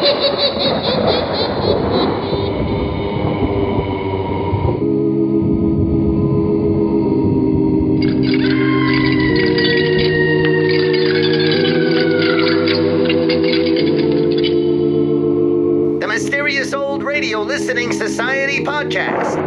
The Mysterious Old Radio Listening Society podcast.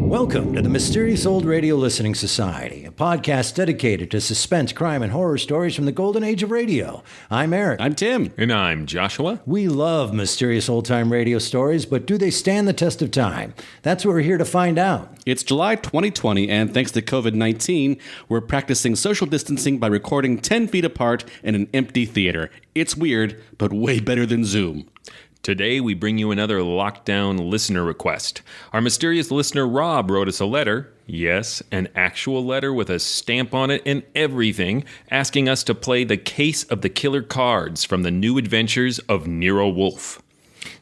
Welcome to the Mysterious Old Radio Listening Society, a podcast dedicated to suspense, crime, and horror stories from the golden age of radio. I'm Eric. I'm Tim. And I'm Joshua. We love mysterious old-time radio stories, but do they stand the test of time? That's what we're here to find out. It's July 2020, and thanks to COVID-19, we're practicing social distancing by recording 10 feet apart in an empty theater. It's weird, but way better than Zoom. Today, we bring you another lockdown listener request. Our mysterious listener, Rob, wrote us a letter. Yes, an actual letter with a stamp on it and everything, asking us to play The Case of the Killer Cards from the New Adventures of Nero Wolfe.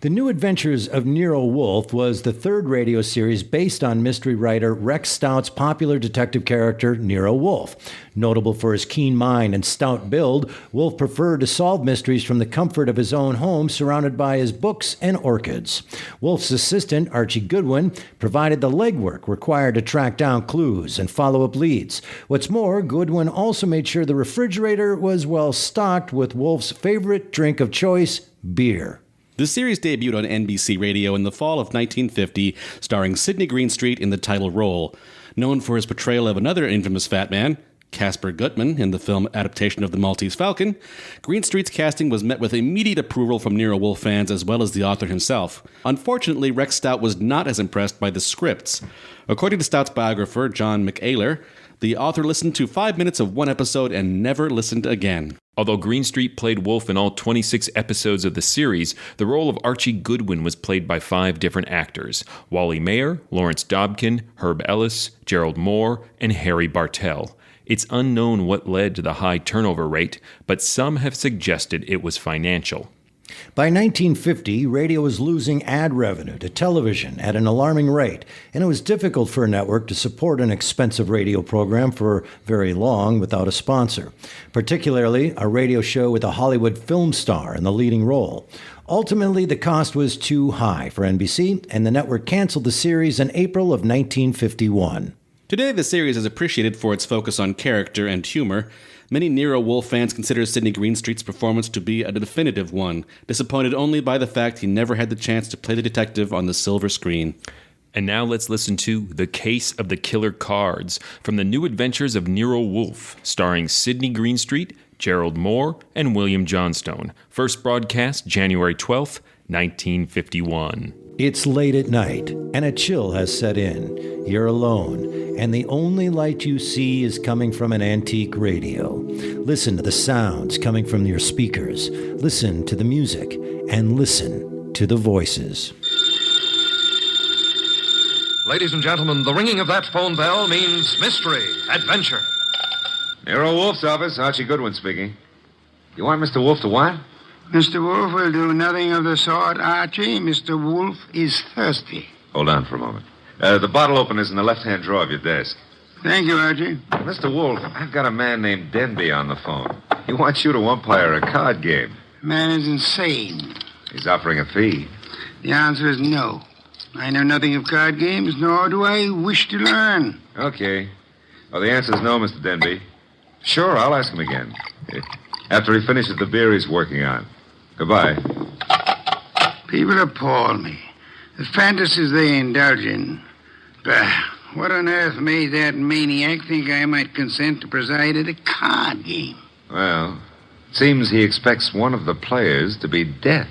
The New Adventures of Nero Wolfe was the third radio series based on mystery writer Rex Stout's popular detective character, Nero Wolfe. Notable for his keen mind and stout build, Wolfe preferred to solve mysteries from the comfort of his own home, surrounded by his books and orchids. Wolfe's assistant, Archie Goodwin, provided the legwork required to track down clues and follow up leads. What's more, Goodwin also made sure the refrigerator was well stocked with Wolfe's favorite drink of choice, beer. The series debuted on NBC Radio in the fall of 1950, starring Sidney Greenstreet in the title role. Known for his portrayal of another infamous fat man, Casper Gutman, in the film adaptation of The Maltese Falcon, Greenstreet's casting was met with immediate approval from Nero Wolfe fans as well as the author himself. Unfortunately, Rex Stout was not as impressed by the scripts. According to Stout's biographer, John McAylor, the author listened to 5 minutes of one episode and never listened again. Although Greenstreet played Wolfe in all 26 episodes of the series, the role of Archie Goodwin was played by 5 different actors: Wally Mayer, Lawrence Dobkin, Herb Ellis, Gerald Moore, and Harry Bartell. It's unknown what led to the high turnover rate, but some have suggested it was financial. By 1950, radio was losing ad revenue to television at an alarming rate, and it was difficult for a network to support an expensive radio program for very long without a sponsor, particularly a radio show with a Hollywood film star in the leading role. Ultimately, the cost was too high for NBC, and the network canceled the series in April of 1951. Today, the series is appreciated for its focus on character and humor. Many Nero Wolfe fans consider Sidney Greenstreet's performance to be a definitive one, disappointed only by the fact he never had the chance to play the detective on the silver screen. And now let's listen to The Case of the Killer Cards from the New Adventures of Nero Wolfe, starring Sidney Greenstreet, Gerald Moore, and William Johnstone. First broadcast January 12th, 1951. It's late at night, and a chill has set in. You're alone, and the only light you see is coming from an antique radio. Listen to the sounds coming from your speakers. Listen to the music, and listen to the voices. Ladies and gentlemen, the ringing of that phone bell means mystery, adventure. Nero Wolfe's office, Archie Goodwin speaking. You want Mr. Wolfe to what? Mr. Wolfe will do nothing of the sort, Archie. Mr. Wolfe is thirsty. Hold on for a moment. The bottle opener's in the left-hand drawer of your desk. Thank you, Archie. Mr. Wolfe, I've got a man named Denby on the phone. He wants you to umpire a card game. The man is insane. He's offering a fee. The answer is no. I know nothing of card games, nor do I wish to learn. Okay. Well, the answer's no, Mr. Denby. Sure, I'll ask him again. After he finishes the beer he's working on. Goodbye. People appall me. The fantasies they indulge in. Bah, what on earth made that maniac think I might consent to preside at a card game? Well, it seems he expects one of the players to be death.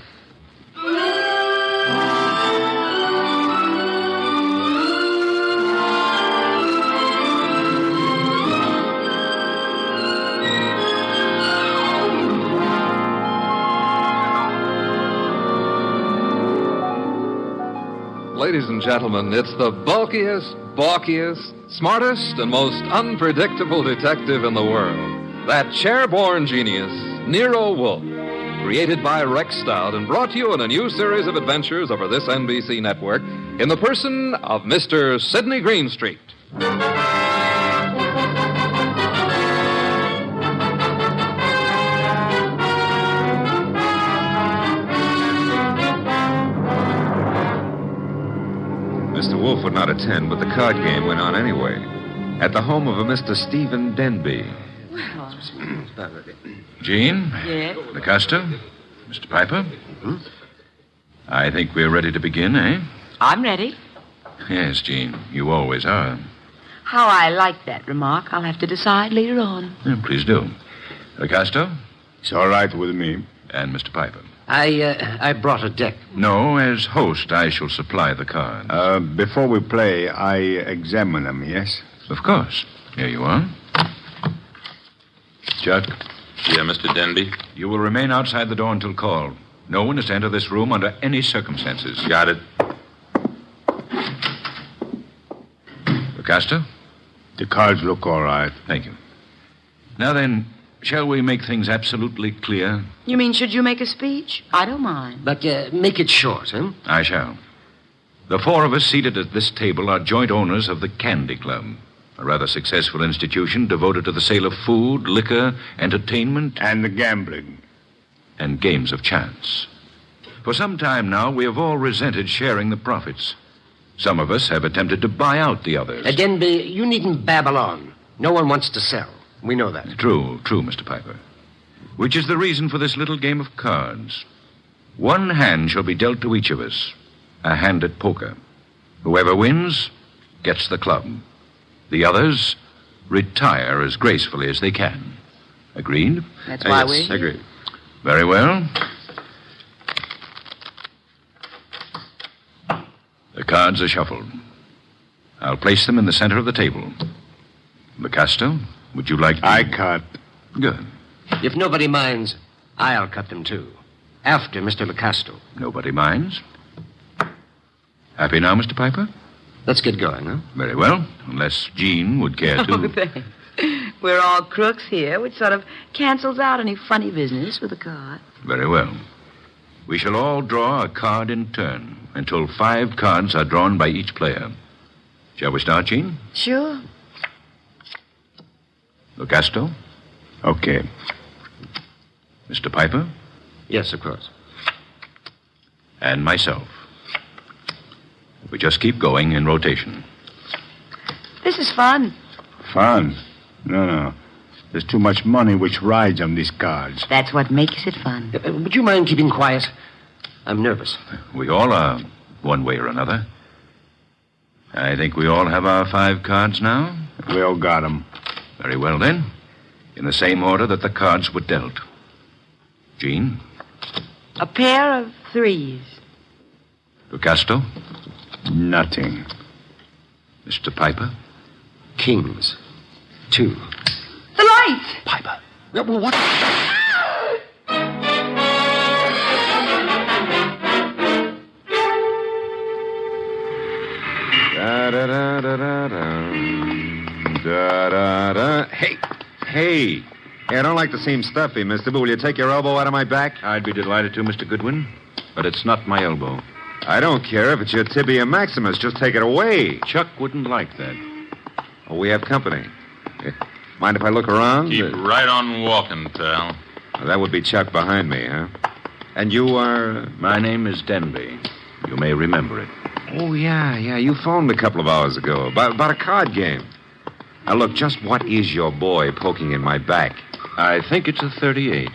Ladies and gentlemen, it's the bulkiest, balkiest, smartest, and most unpredictable detective in the world. That chair-born genius, Nero Wolfe. Created by Rex Stout and brought to you in a new series of adventures over this NBC network in the person of Mr. Sidney Greenstreet. Wolfe would not attend, but the card game went on anyway. At the home of a Mr. Stephen Denby. Jean? Yes? LaCosta? Mr. Piper? I think we're ready to begin, eh? I'm ready. Yes, Jean. You always are. How I like that remark, I'll have to decide later on. Please do. LaCosta? It's all right with me. And Mr. Piper? I brought a deck. No, as host, I shall supply the cards. Before we play, I examine them, yes? Of course. Here you are. Chuck, Yeah, Mr. Denby? you will remain outside the door until called. No one is to enter this room under any circumstances. Got it. LaCosta? The cards look all right. Thank you. Now then, shall we make things absolutely clear? You mean, should you make a speech? I don't mind. But make it short, huh? I shall. The four of us seated at this table are joint owners of the Candy Club, a rather successful institution devoted to the sale of food, liquor, entertainment, And the gambling. and games of chance. For some time now, we have all resented sharing the profits. Some of us have attempted to buy out the others. Denby, you needn't babble on. No one wants to sell. We know that. True, Mr. Piper. Which is the reason for this little game of cards. One hand shall be dealt to each of us. A hand at poker. Whoever wins gets the club. The others retire as gracefully as they can. Agreed? That's why Yes, we're here. agreed. Very well. The cards are shuffled. I'll place them in the center of the table. LaCosta, would you like to... I cut. Good. If nobody minds, I'll cut them too. After Mr. LaCosta. Nobody minds. Happy now, Mr. Piper? Let's get going, huh? Very well, unless Jean would care to. Oh, thanks. We're all crooks here, which sort of cancels out any funny business with a card. Very well. We shall all draw a card in turn until 5 cards are drawn by each player. Shall we start, Jean? Sure. LaCosta? Okay. Mr. Piper? Yes, of course. And myself. We just keep going in rotation. This is fun. Fun? No. There's too much money which rides on these cards. That's what makes it fun. Would you mind keeping quiet? I'm nervous. We all are, one way or another. I think we all have our 5 cards now. We all got them. Very well, then. In the same order that the cards were dealt. Jean? A pair of 3s. LaCosta? Nothing. Mr. Piper? Kings. 2. The lights! Piper. What? Da-da-da-da-da. Hey, I don't like to seem stuffy, mister, but will you take your elbow out of my back? I'd be delighted to, Mr. Goodwin, but it's not my elbow. I don't care if it's your tibia maximus. Just take it away. Chuck wouldn't like that. Oh, we have company. Mind if I look around? Keep right on walking, pal. That would be Chuck behind me, huh? And you are... My name is Denby. You may remember it. Oh, yeah. You phoned a couple of hours ago about a card game. Now, look, just what is your boy poking in my back? I think it's a 38.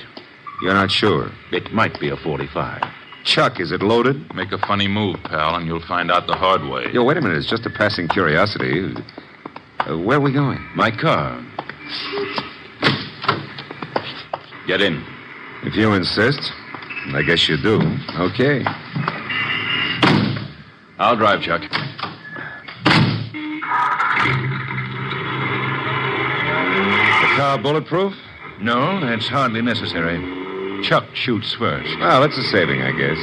You're not sure? It might be a 45. Chuck, is it loaded? Make a funny move, pal, and you'll find out the hard way. Yo, wait a minute. It's just a passing curiosity. Where are we going? My car. Get in. If you insist. I guess you do. Okay. I'll drive, Chuck. The car bulletproof? No, that's hardly necessary. Chuck shoots first. Well, that's a saving, I guess.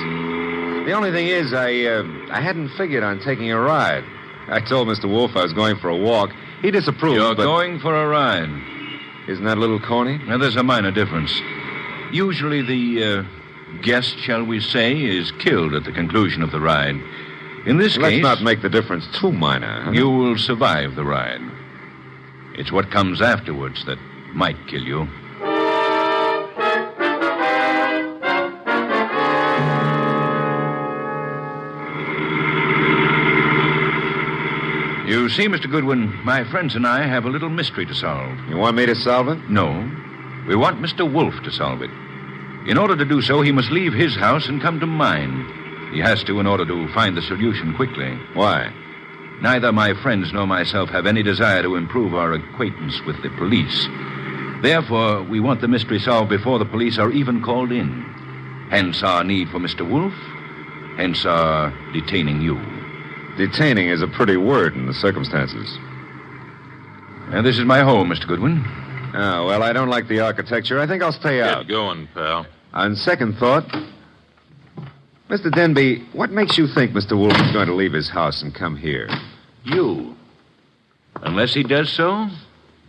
The only thing is, I hadn't figured on taking a ride. I told Mr. Wolfe I was going for a walk. He disapproved, You're but... going for a ride. Isn't that a little corny? Now, there's a minor difference. Usually the guest, shall we say, is killed at the conclusion of the ride. In this Let's case... not make the difference too minor. Huh? You will survive the ride. It's what comes afterwards that might kill you. You see, Mr. Goodwin, my friends and I have a little mystery to solve. You want me to solve it? No. We want Mr. Wolfe to solve it. In order to do so, he must leave his house and come to mine. He has to in order to find the solution quickly. Why? Neither my friends nor myself have any desire to improve our acquaintance with the police. Therefore, we want the mystery solved before the police are even called in. Hence our need for Mr. Wolfe. Hence our detaining you. Detaining is a pretty word in the circumstances. And this is my home, Mr. Goodwin. Oh, well, I don't like the architecture. I think I'll stay out. Get going, pal. On second thought, Mr. Denby, what makes you think Mr. Wolfe is going to leave his house and come here? You. Unless he does so,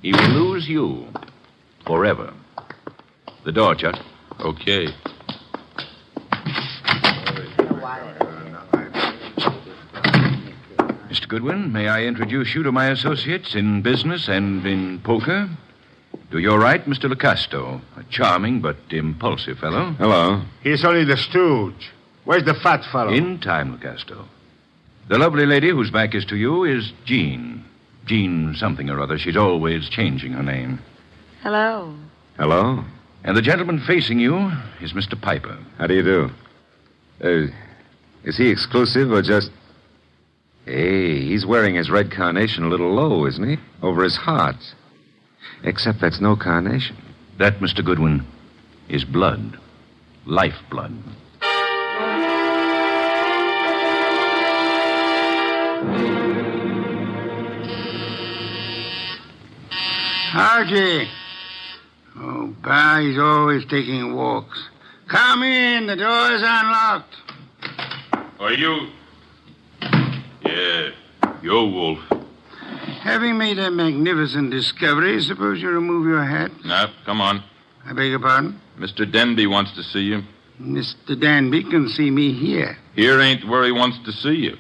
he will lose you. Forever. The door, Chuck. Okay. Mr. Goodwin, may I introduce you to my associates in business and in poker? To your right, Mr. Lecasto, a charming but impulsive fellow. Hello. He's only the stooge. Where's the fat fellow? In time, Lecasto. The lovely lady whose back is to you is Jean. Jean something or other. She's always changing her name. Hello. Hello. And the gentleman facing you is Mr. Piper. How do you do? Is he exclusive or just... Hey, he's wearing his red carnation a little low, isn't he? Over his heart. Except that's no carnation. That, Mr. Goodwin, is blood. Lifeblood. Archie. Oh, Pa, he's always taking walks. Come in. The door's unlocked. Are you... Yeah, you're Wolfe. Having made a magnificent discovery, suppose you remove your hat? Now, come on. I beg your pardon? Mr. Denby wants to see you. Mr. Danby can see me here. Here ain't where he wants to see you.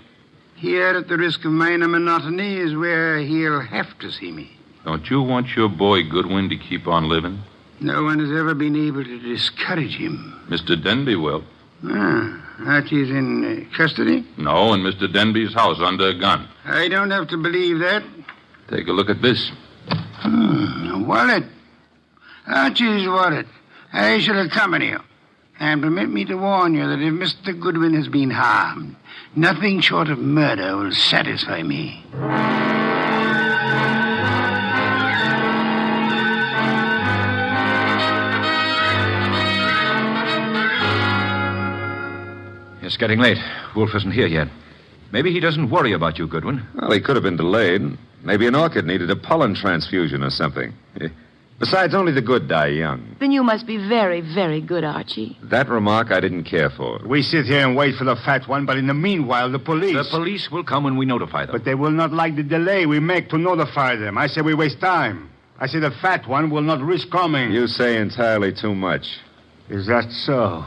Here, at the risk of minor monotony, is where he'll have to see me. Don't you want your boy Goodwin to keep on living? No one has ever been able to discourage him. Mr. Denby will. Archie's in custody? No, in Mr. Denby's house under a gun. I don't have to believe that. Take a look at this. A wallet. Archie's wallet. I shall accompany you. And permit me to warn you that if Mr. Goodwin has been harmed, nothing short of murder will satisfy me. It's getting late. Wolfe isn't here yet. Maybe he doesn't worry about you, Goodwin. Well, he could have been delayed. Maybe an orchid needed a pollen transfusion or something. Besides, only the good die young. Then you must be very, very good, Archie. That remark I didn't care for. We sit here and wait for the fat one, but in the meanwhile, the police... The police will come when we notify them. But they will not like the delay we make to notify them. I say we waste time. I say the fat one will not risk coming. You say entirely too much. Is that so?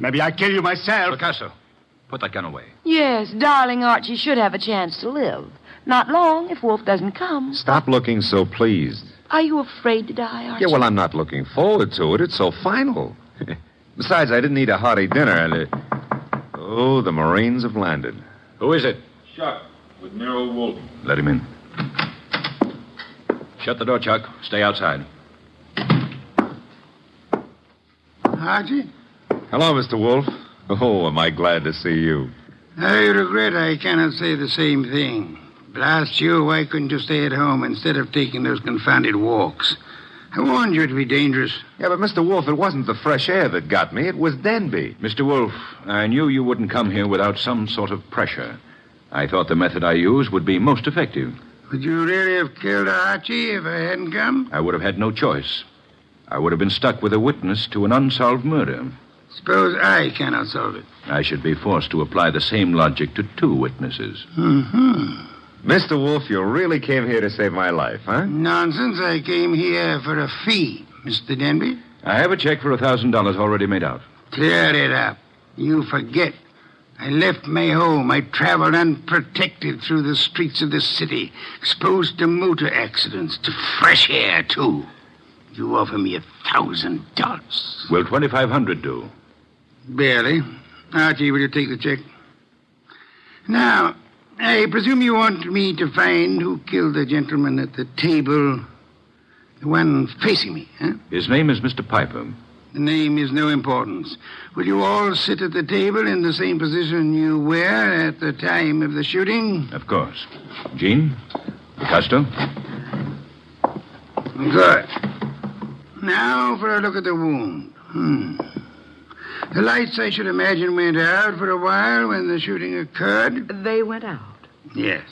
Maybe I kill you myself. Picasso, put that gun away. Yes, darling Archie should have a chance to live. Not long if Wolfe doesn't come. Stop looking so pleased. Are you afraid to die, Archie? Yeah, well, I'm not looking forward to it. It's so final. Besides, I didn't eat a hearty dinner, and... Oh, the Marines have landed. Who is it? Chuck, with Nero Wolfe. Let him in. Shut the door, Chuck. Stay outside. Archie? Hello, Mr. Wolfe. Oh, am I glad to see you. I regret I cannot say the same thing. Blast you, why couldn't you stay at home instead of taking those confounded walks? I warned you it'd be dangerous. Yeah, but Mr. Wolfe, it wasn't the fresh air that got me. It was Denby. Mr. Wolfe, I knew you wouldn't come here without some sort of pressure. I thought the method I used would be most effective. Would you really have killed Archie if I hadn't come? I would have had no choice. I would have been stuck with a witness to an unsolved murder. Suppose I cannot solve it. I should be forced to apply the same logic to two witnesses. Mr. Wolfe, you really came here to save my life, huh? Nonsense. I came here for a fee, Mr. Denby. I have a check for $1,000 already made out. Clear it up. You forget. I left my home. I traveled unprotected through the streets of this city, exposed to motor accidents, to fresh air, too. You offer me $1,000. Will $2,500 do? Barely. Archie, will you take the check? Now, I presume you want me to find who killed the gentleman at the table, the one facing me, huh? His name is Mr. Piper. The name is no importance. Will you all sit at the table in the same position you were at the time of the shooting? Of course. Jean? Picasso? Good. Now for a look at the wound. The lights, I should imagine, went out for a while when the shooting occurred. They went out? Yes.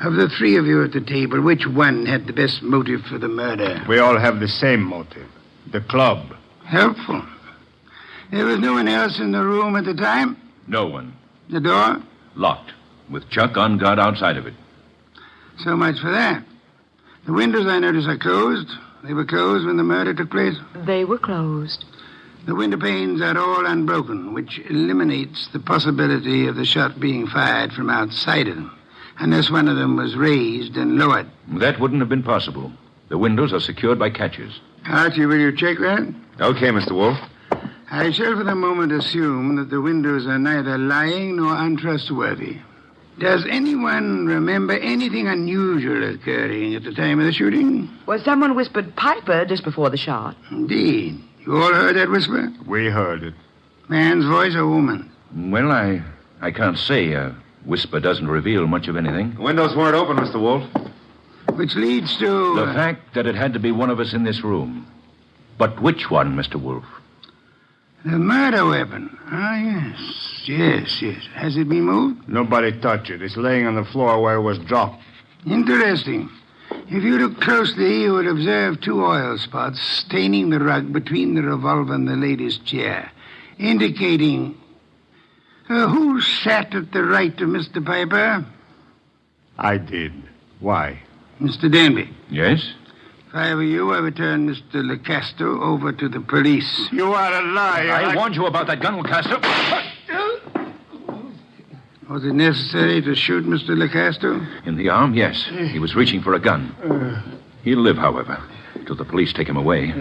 Of the three of you at the table, which one had the best motive for the murder? We all have the same motive. The club. Helpful. There was no one else in the room at the time? No one. The door? Locked, with Chuck on guard outside of it. So much for that. The windows, I notice, are closed. They were closed when the murder took place? They were closed. The window panes are all unbroken, which eliminates the possibility of the shot being fired from outside of them, unless one of them was raised and lowered. That wouldn't have been possible. The windows are secured by catches. Archie, will you check that? Okay, Mr. Wolfe. I shall for the moment assume that the windows are neither lying nor untrustworthy. Does anyone remember anything unusual occurring at the time of the shooting? Well, someone whispered Piper just before the shot. Indeed. You all heard that whisper? We heard it. Man's voice or woman? Well, I can't say. A whisper doesn't reveal much of anything. The windows weren't open, Mr. Wolfe. Which leads to... The fact that it had to be one of us in this room. But which one, Mr. Wolfe? The murder weapon. Ah, yes. Has it been moved? Nobody touched it. It's laying on the floor where it was dropped. Interesting. If you look closely, you will observe two oil spots staining the rug between the revolver and the lady's chair, indicating... who sat at the right of Mr. Piper? I did. Why? Mr. Denby. Yes? If I were you, I would turn Mr. Lecasto over to the police. You are a liar. I warned you about that gun, Castro. Was it necessary to shoot Mr. Lecasto? In the arm, yes. He was reaching for a gun. He'll live, however, till the police take him away.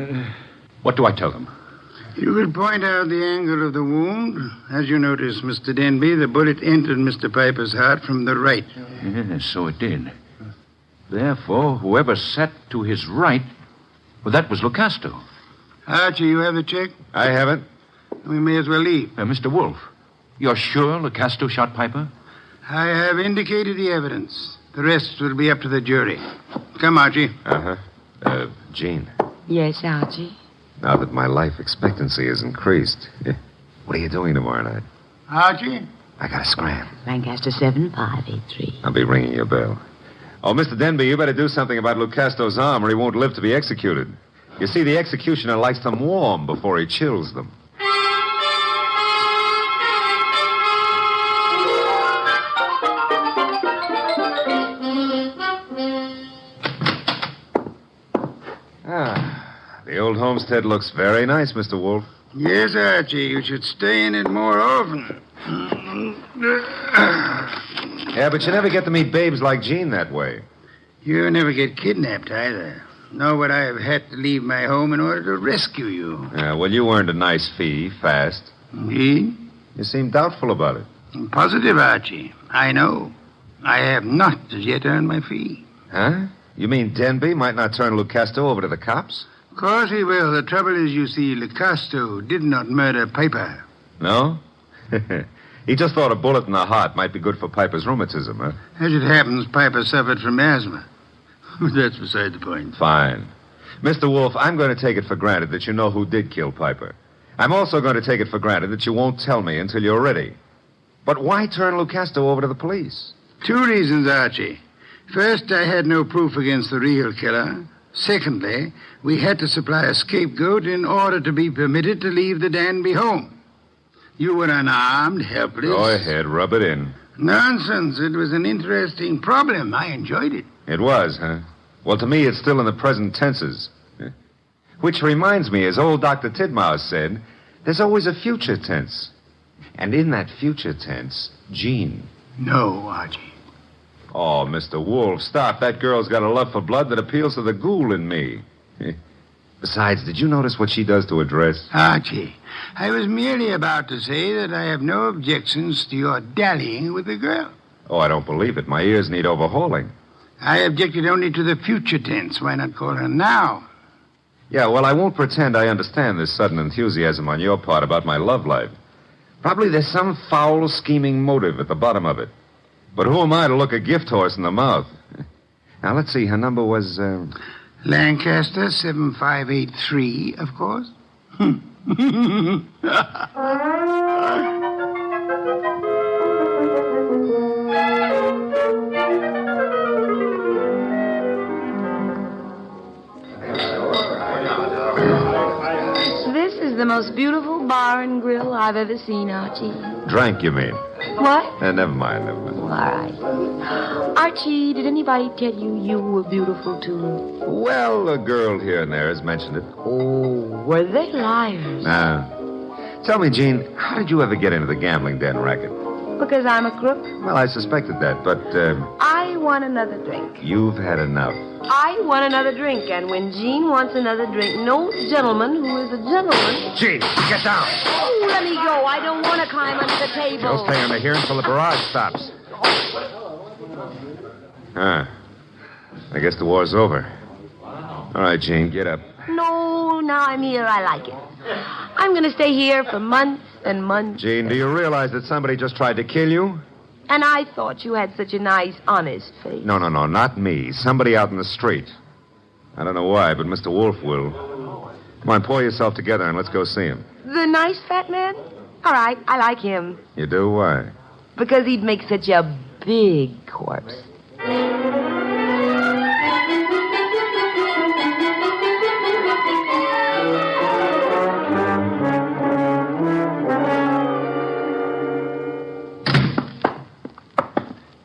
What do I tell them? You could point out the angle of the wound. As you notice, Mr. Denby, the bullet entered Mr. Piper's heart from the right. Yes, so it did. Therefore, whoever sat to his right, well, that was Lecasto. Archie, you have the check? I have it. We may as well leave. Mr. Wolfe, you're sure Lecasto shot Piper? I have indicated the evidence. The rest will be up to the jury. Come, Archie. Jean, Yes, Archie? now that my life expectancy has increased, what are you doing tomorrow night? Archie? I got a scram. Lancaster 7583. I'll be ringing your bell. Oh, Mr. Denby, you better do something about Lucasto's arm or he won't live to be executed. You see, the executioner likes them warm before he chills them. The old homestead looks very nice, Mr. Wolfe. Yes, Archie. You should stay in it more often. Yeah, but you never get to meet babes like Jean that way. You never get kidnapped either. Nor would I have had to leave my home in order to rescue you. Yeah, well, you earned a nice fee, fast. Indeed? You seem doubtful about it. I'm positive, Archie. I know. I have not as yet earned my fee. Huh? You mean Denby might not turn Lucasto over to the cops? Of course he will. The trouble is, you see, Lecasto did not murder Piper. No? He just thought a bullet in the heart might be good for Piper's rheumatism, huh? As it happens, Piper suffered from asthma. But that's beside the point. Fine. Mr. Wolfe, I'm going to take it for granted that you know who did kill Piper. I'm also going to take it for granted that you won't tell me until you're ready. But why turn Lucasto over to the police? 2 reasons, Archie. First, I had no proof against the real killer. Secondly, we had to supply a scapegoat in order to be permitted to leave the Danby home. You were unarmed, helpless. Go ahead, rub it in. Nonsense. It was an interesting problem. I enjoyed it. It was, huh? Well, to me, it's still in the present tenses. Which reminds me, as old Dr. Tidmouse said, there's always a future tense. And in that future tense, Jean. No, Archie. Oh, Mr. Wolfe, stop. That girl's got a love for blood that appeals to the ghoul in me. Besides, did you notice what she does to her dress? Archie, I was merely about to say that I have no objections to your dallying with the girl. Oh, I don't believe it. My ears need overhauling. I objected only to the future tense. Why not call her now? Yeah, well, I won't pretend I understand this sudden enthusiasm on your part about my love life. Probably there's some foul, scheming motive at the bottom of it. But who am I to look a gift horse in the mouth? Now, let's see. Her number was, Lancaster 7583, of course. This is the most beautiful bar and grill I've ever seen, Archie. Drank, you mean? What? Never mind. All right. Archie, did anybody tell you were beautiful, too? Well, a girl here and there has mentioned it. Oh, were they liars? Tell me, Jean, how did you ever get into the gambling den racket? Because I'm a crook? Well, I suspected that, but, I want another drink. you've had enough. I want another drink, and when Jean wants another drink, no gentleman who is a gentleman... Jean, get down. Oh, let me go. I don't want to climb under the table. You'll stay under here until the barrage stops. I guess the war's over. All right, Jean, get up. No, now I'm here. I like it. I'm going to stay here for months and months. Jean, do you realize that somebody just tried to kill you? And I thought you had such a nice, honest face. No, not me. Somebody out in the street. I don't know why, but Mr. Wolfe will. Come on, pull yourself together and let's go see him. The nice fat man? All right, I like him. You do? Why? Because he'd make such a big corpse.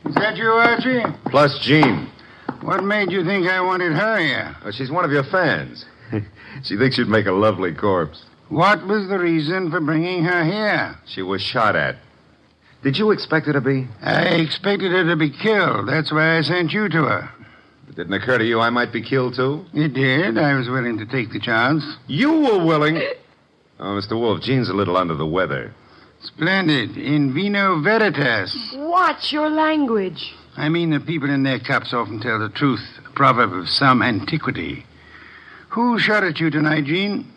Is that you, Archie? Plus Jean. What made you think I wanted her here? Oh, she's one of your fans. She thinks you'd make a lovely corpse. What was the reason for bringing her here? She was shot at. Did you expect her to be? I expected her to be killed. That's why I sent you to her. It didn't occur to you I might be killed, too? It did. I was willing to take the chance. You were willing? Oh, Mr. Wolfe, Jean's a little under the weather. Splendid. In vino veritas. Watch your language. I mean that people in their cups often tell the truth. A proverb of some antiquity. Who shot at you tonight, Jean?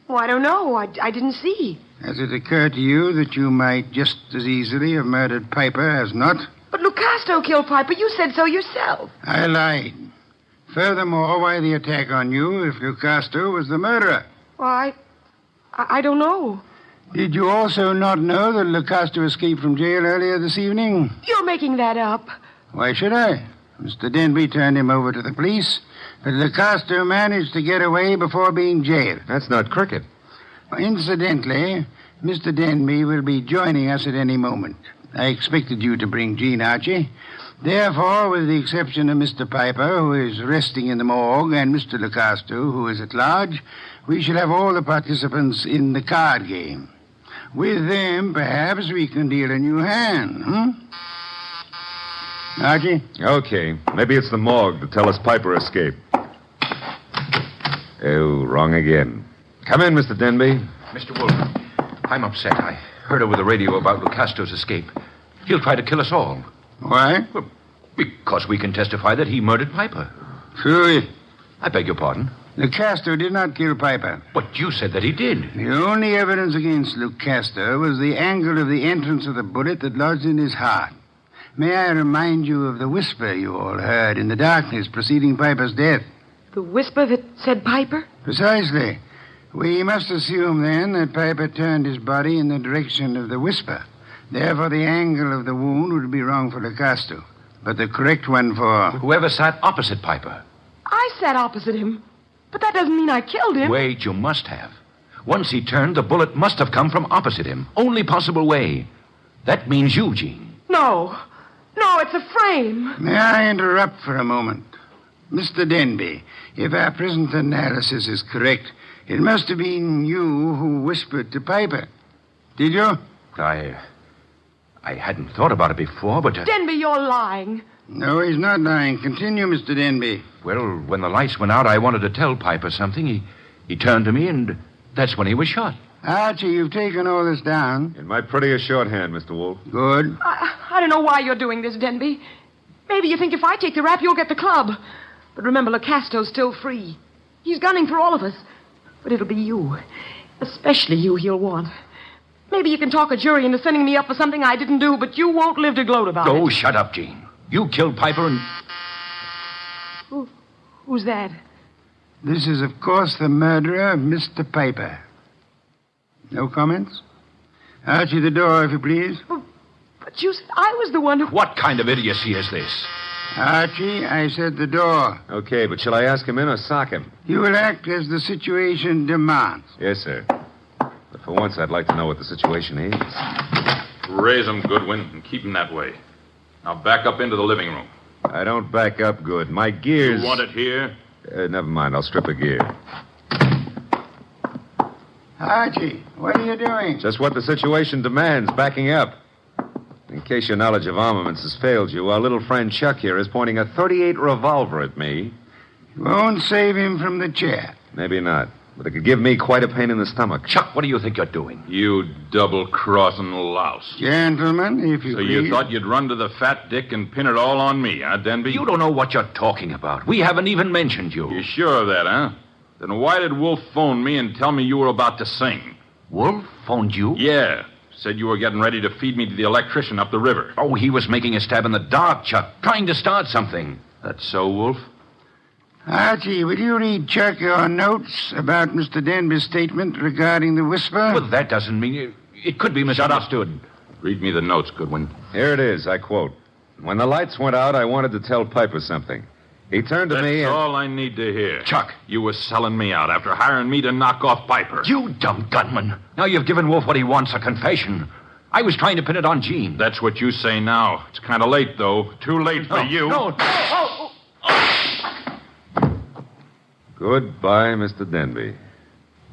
Oh, I don't know. I didn't see. Has it occurred to you that you might just as easily have murdered Piper as not? But Lucasto killed Piper. You said so yourself. I lied. Furthermore, why the attack on you if Lucasto was the murderer? Why, I don't know. Did you also not know that Lucasto escaped from jail earlier this evening? You're making that up. Why should I? Mr. Denby turned him over to the police, but Lucasto managed to get away before being jailed. That's not cricket. Incidentally, Mr. Denby will be joining us at any moment. I expected you to bring Jean, Archie. Therefore, with the exception of Mr. Piper, who is resting in the morgue, and Mr. Lucasto, who is at large, we shall have all the participants in the card game. With them, perhaps we can deal a new hand, Archie? Okay. Maybe it's the morgue to tell us Piper escaped. Oh, wrong again. Come in, Mr. Denby. Mr. Wolfe, I'm upset. I heard over the radio about Lucasto's escape. He'll try to kill us all. Why? Well, because we can testify that he murdered Piper. Truly. I beg your pardon. Lucasto did not kill Piper. But you said that he did. The only evidence against Lucasto was the angle of the entrance of the bullet that lodged in his heart. May I remind you of the whisper you all heard in the darkness preceding Piper's death? The whisper that said Piper? Precisely. We must assume, then, that Piper turned his body in the direction of the whisper. Therefore, the angle of the wound would be wrong for Lucasto, but the correct one for... Whoever sat opposite Piper. I sat opposite him, but that doesn't mean I killed him. Wait, you must have. Once he turned, the bullet must have come from opposite him. Only possible way. That means you, Jean. No, it's a frame. May I interrupt for a moment? Mr. Denby, if our present analysis is correct, it must have been you who whispered to Piper. Did you? I hadn't thought about it before, but... Denby, you're lying. No, he's not lying. Continue, Mr. Denby. Well, when the lights went out, I wanted to tell Piper something. He turned to me, and that's when he was shot. Archie, you've taken all this down. In my prettiest shorthand, Mr. Wolfe. Good. I don't know why you're doing this, Denby. Maybe you think if I take the rap, you'll get the club. But remember, Locasto's still free. He's gunning for all of us. But it'll be you. Especially you he'll want. Maybe you can talk a jury into sending me up for something I didn't do, but you won't live to gloat about it. Oh, shut up, Jean. You killed Piper and... Who's that? This is, of course, the murderer of Mr. Piper. No comments? Archie, the door, if you please. But you said I was the one who... What kind of idiocy is this? Archie, I said the door. Okay, but shall I ask him in or sock him? You will act as the situation demands. Yes, sir. But for once, I'd like to know what the situation is. Raise him, Goodwin, and keep him that way. Now back up into the living room. I don't back up good. My gears... You want it here? Never mind. I'll strip a gear. Archie, what are you doing? Just what the situation demands, backing up. In case your knowledge of armaments has failed you, our little friend Chuck here is pointing a .38 revolver at me. You won't save him from the chair. Maybe not, but it could give me quite a pain in the stomach. Chuck, what do you think you're doing? You double-crossing louse. Gentlemen, if you So please. you thought you'd run to the fat dick and pin it all on me, huh, Denby? You don't know what you're talking about. We haven't even mentioned you. You sure of that, huh? Then why did Wolfe phone me and tell me you were about to sing? Wolfe phoned you? Yeah. Said you were getting ready to feed me to the electrician up the river. Oh, he was making a stab in the dark, Chuck. Trying to start something. That's so, Wolfe? Archie, will you read Chuck your notes about Mr. Denby's statement regarding the whisper? Well, that doesn't mean... It could be misunderstood. Read me the notes, Goodwin. Here it is, I quote. When the lights went out, I wanted to tell Piper something. He turned to me That's and... all I need to hear. Chuck. You were selling me out after hiring me to knock off Piper. You dumb gunman. Now you've given Wolfe what he wants, a confession. I was trying to pin it on Jean. That's what you say now. It's kind of late, though. Too late for you. No. Goodbye, Mr. Denby.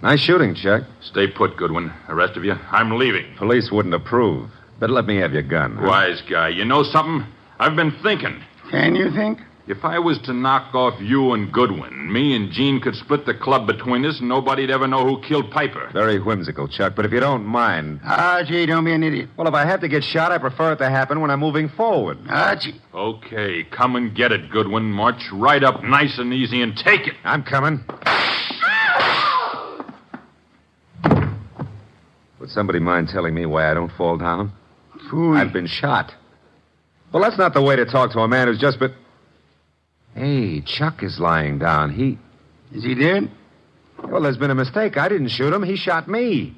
Nice shooting, Chuck. Stay put, Goodwin. The rest of you, I'm leaving. Police wouldn't approve. But let me have your gun. Huh? Wise guy. You know something? I've been thinking. Can you think? If I was to knock off you and Goodwin, me and Jean could split the club between us and nobody'd ever know who killed Piper. Very whimsical, Chuck, but if you don't mind... Archie, don't be an idiot. Well, if I have to get shot, I prefer it to happen when I'm moving forward. Archie. Okay, come and get it, Goodwin. March right up nice and easy and take it. I'm coming. Would somebody mind telling me why I don't fall down? Fool. I've been shot. Well, that's not the way to talk to a man who's just been... Hey, Chuck is lying down. Is he dead? Well, there's been a mistake. I didn't shoot him. He shot me.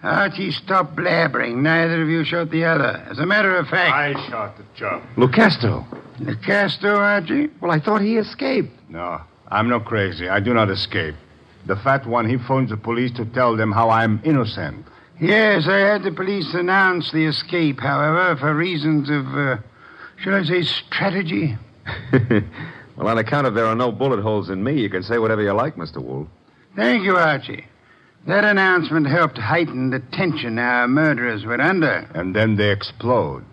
Archie, stop blabbering. Neither of you shot the other. As a matter of fact... I shot the Chuck. Lucasto. Lucasto, Archie? Well, I thought he escaped. No, I'm not crazy. I do not escape. The fat one, he phones the police to tell them how I'm innocent. Yes, I had the police announce the escape, however, for reasons of, shall I say, strategy? Well, on account of there are no bullet holes in me, you can say whatever you like, Mr. Wolfe. Thank you, Archie. That announcement helped heighten the tension our murderers were under. And then they explode.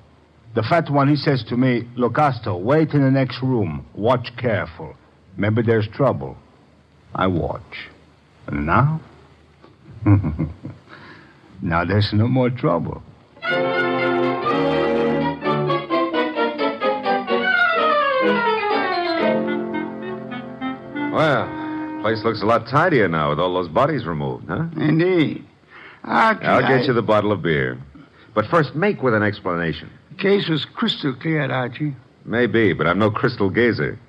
The fat one, he says to me, Locasto, wait in the next room. Watch careful. Maybe there's trouble. I watch. And now? Now there's no more trouble. Well, place looks a lot tidier now with all those bodies removed, huh? Indeed. Archie, I'll get you the bottle of beer. But first, make with an explanation. The case was crystal clear, Archie. Maybe, but I'm no crystal gazer.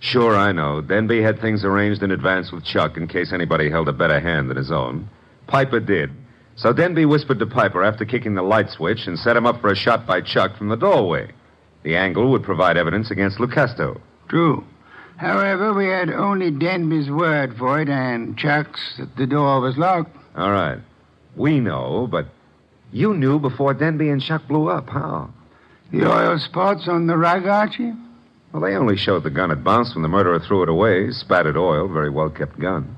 Sure, I know. Denby had things arranged in advance with Chuck in case anybody held a better hand than his own. Piper did. So Denby whispered to Piper after kicking the light switch and set him up for a shot by Chuck from the doorway. The angle would provide evidence against Lucasto. True. However, we had only Denby's word for it and Chuck's that the door was locked. All right. We know, but you knew before Denby and Chuck blew up. How? The oil spots on the rug, Archie? Well, they only showed the gun had bounced when the murderer threw it away. Spattered oil, very well-kept gun.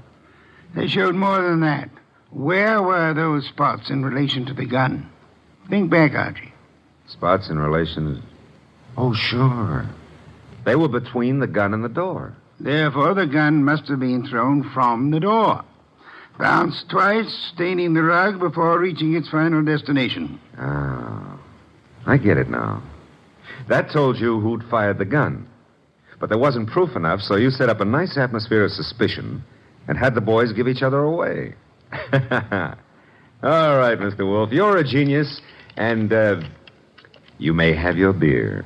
They showed more than that. Where were those spots in relation to the gun? Think back, Archie. Spots in relation to... Oh, sure. They were between the gun and the door. Therefore, the gun must have been thrown from the door. Bounced twice, staining the rug before reaching its final destination. Ah, I get it now. That told you who'd fired the gun. But there wasn't proof enough, so you set up a nice atmosphere of suspicion and had the boys give each other away. All right, Mr. Wolfe, you're a genius, and you may have your beer.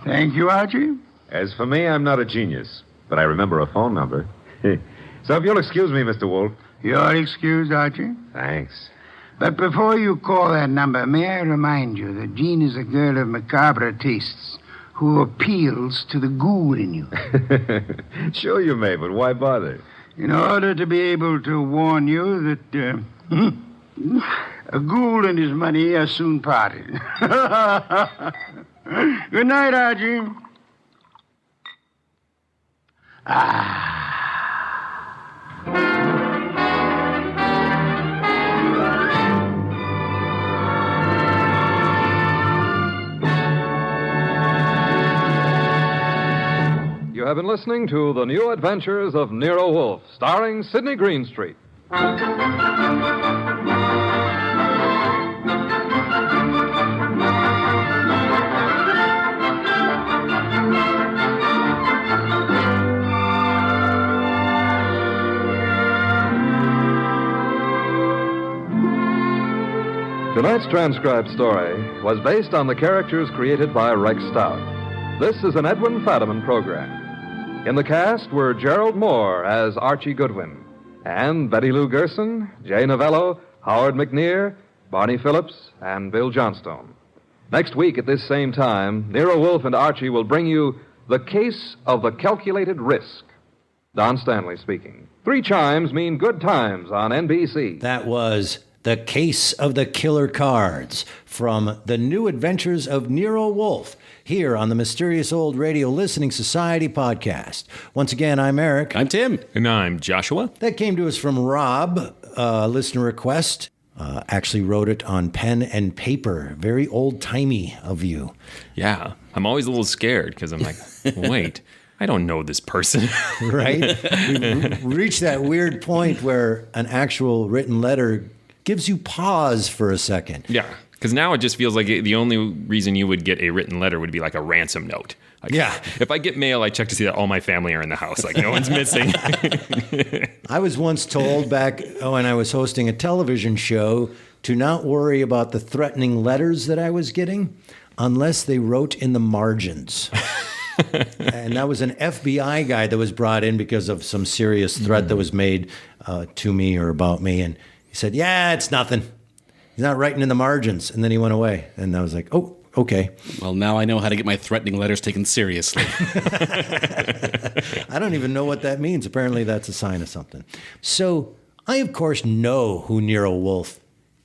Thank you, Archie. As for me, I'm not a genius, but I remember a phone number. So if you'll excuse me, Mr. Wolfe. You're excused, Archie. Thanks. But before you call that number, may I remind you that Jean is a girl of macabre tastes who appeals to the ghoul in you. Sure you may, but why bother? In order to be able to warn you that a ghoul and his money are soon parted. Good night, Archie. You have been listening to The New Adventures of Nero Wolfe, starring Sidney Greenstreet. Tonight's transcribed story was based on the characters created by Rex Stout. This is an Edwin Fadiman program. In the cast were Gerald Moore as Archie Goodwin, and Betty Lou Gerson, Jay Novello, Howard McNear, Barney Phillips, and Bill Johnstone. Next week at this same time, Nero Wolfe and Archie will bring you The Case of the Calculated Risk. Don Stanley speaking. 3 chimes mean good times on NBC. That was The Case of the Killer Cards from The New Adventures of Nero Wolfe, here on the Mysterious Old Radio Listening Society podcast. Once again, I'm Eric. I'm Tim. And I'm Joshua. That came to us from Rob, listener request. Actually wrote it on pen and paper. Very old-timey of you. Yeah, I'm always a little scared because I'm like, wait, I don't know this person. Right? We've reached that weird point where an actual written letter gives you pause for a second. Yeah, because now it just feels like the only reason you would get a written letter would be like a ransom note. Like, yeah. If I get mail, I check to see that all my family are in the house. Like, no one's missing. I was once told back when I was hosting a television show to not worry about the threatening letters that I was getting unless they wrote in the margins. And that was an FBI guy that was brought in because of some serious threat that was made to me or about me. And he said, yeah, it's nothing. He's not writing in the margins. And then he went away. And I was like, oh, okay. Well, now I know how to get my threatening letters taken seriously. I don't even know what that means. Apparently that's a sign of something. So I, of course, know who Nero Wolfe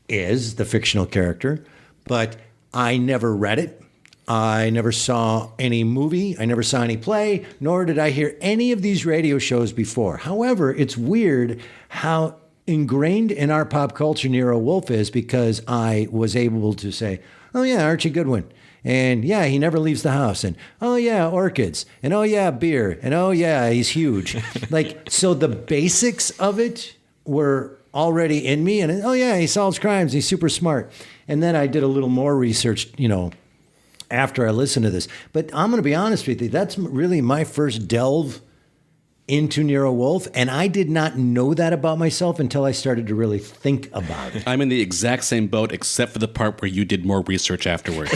is, the fictional character, but I never read it. I never saw any movie. I never saw any play, nor did I hear any of these radio shows before. However, it's weird how ingrained in our pop culture Nero Wolfe is, because I was able to say, oh yeah, Archie Goodwin. And yeah, he never leaves the house. And oh yeah, orchids. And oh yeah, beer. And oh yeah, he's huge. Like, so the basics of it were already in me. And oh yeah, he solves crimes. He's super smart. And then I did a little more research, after I listened to this. But I'm going to be honest with you, that's really my first delve into Nero Wolfe, and I did not know that about myself until I started to really think about it. I'm in the exact same boat, except for the part where you did more research afterwards.